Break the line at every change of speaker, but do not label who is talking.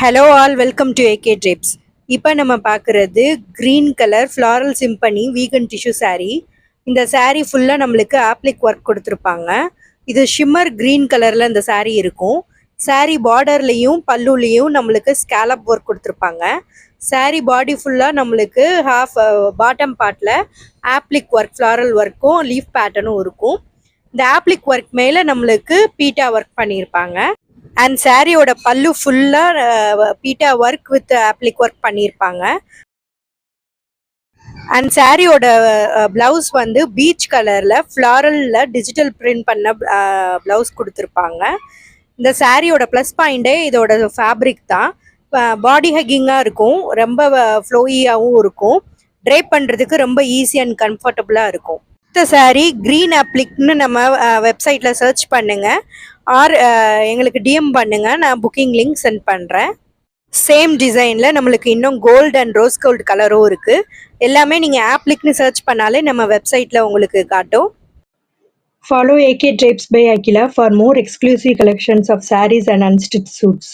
Hello all welcome to AK trips. இப்போ நம்ம பார்க்குறது green colour floral symphony vegan tissue saree. இந்த saree ஃபுல்லாக நம்மளுக்கு ஆப்ளிக் ஒர்க் கொடுத்துருப்பாங்க. இது ஷிம்மர் க்ரீன் கலரில் இந்த saree இருக்கும். saree பார்டர்லேயும் பல்லுலேயும் நம்மளுக்கு ஸ்கேலப் ஒர்க் கொடுத்துருப்பாங்க. saree பாடி ஃபுல்லாக நம்மளுக்கு பாட்டம் பார்ட்டில் ஆப்ளிக் ஒர்க் ஃப்ளாரல் ஒர்க்கும் லீஃப் பேட்டர்னும் இருக்கும். இந்த ஆப்ளிக் ஒர்க் மேலே நம்மளுக்கு பீட்டா ஒர்க் பண்ணியிருப்பாங்க. அண்ட் சாரியோட பல்லு ஃபுல்லாக beta work with oblique work பண்ணியிருப்பாங்க. அண்ட் சாரியோட ப்ளவுஸ் வந்து பீச் கலரில் ஃப்ளாரலில் டிஜிட்டல் பிரிண்ட் பண்ண ப்ளவுஸ் கொடுத்துருப்பாங்க. இந்த சாரியோட ப்ளஸ் பாயிண்டே இதோட ஃபேப்ரிக் தான். பாடி ஹக்கிங்காக இருக்கும், ரொம்ப ஃப்ளோயியாகவும் இருக்கும், ட்ரைப் பண்ணுறதுக்கு ரொம்ப ஈஸி அண்ட் கம்ஃபர்டபுளாக இருக்கும். இந்த சாரீ க்ரீன் ஆப்ளிக்னு நம்ம வெப்சைட்டில் சர்ச் பண்ணுங்கள் ஆர் எங்களுக்கு டிஎம் பண்ணுங்கள், நான் புக்கிங் லிங்க் சென்ட் பண்ணுறேன். சேம் டிசைனில் நம்மளுக்கு இன்னும் கோல்டு அண்ட் ரோஸ் கோல்டு கலரும் இருக்குது. எல்லாமே நீங்கள் ஆப்ளிக்னு சர்ச் பண்ணாலே நம்ம வெப்சைட்டில் உங்களுக்கு காட்டும். Follow AK Drapes by Akila for more exclusive collections of sarees and unstitched suits.